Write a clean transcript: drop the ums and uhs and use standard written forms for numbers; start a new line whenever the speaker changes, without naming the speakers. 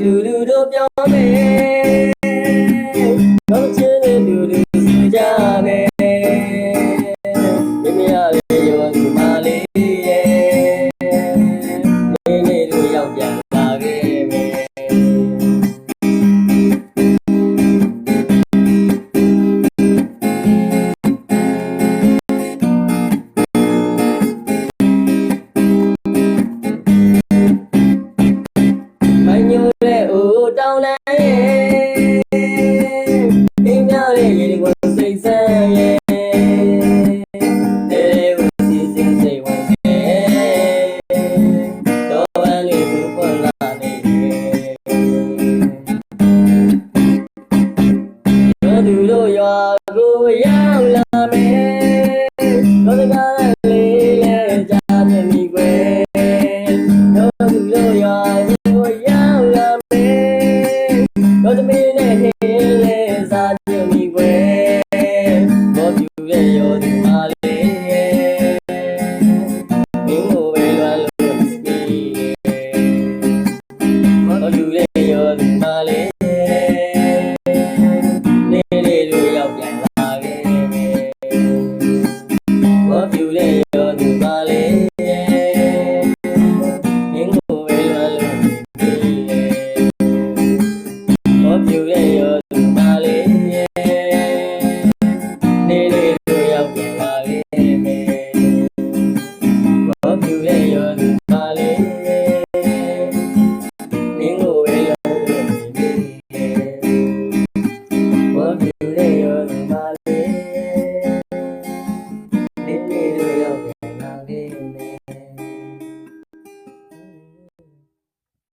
တူတူတို့ပြောမယ်ကောင်းချင်တဲ့လူတွေစီကြမယ်မိမရလေးရောသူမလေးရဲ့နေနေတို့ရောက်ပြန်လာခဲ့မယ်တောင်းလန်းရဲ့အိမ်များရဲ့ရေကိုစိတ်ဆန်းရဲ့တဲ့ကိုစီစဉ်စိတ်ဝင်ရဲ့တော့ဝမ်းလေးကိုဖွင့်လာနေတယ်တို့တို့ရွာကိုရောက်လာမယ်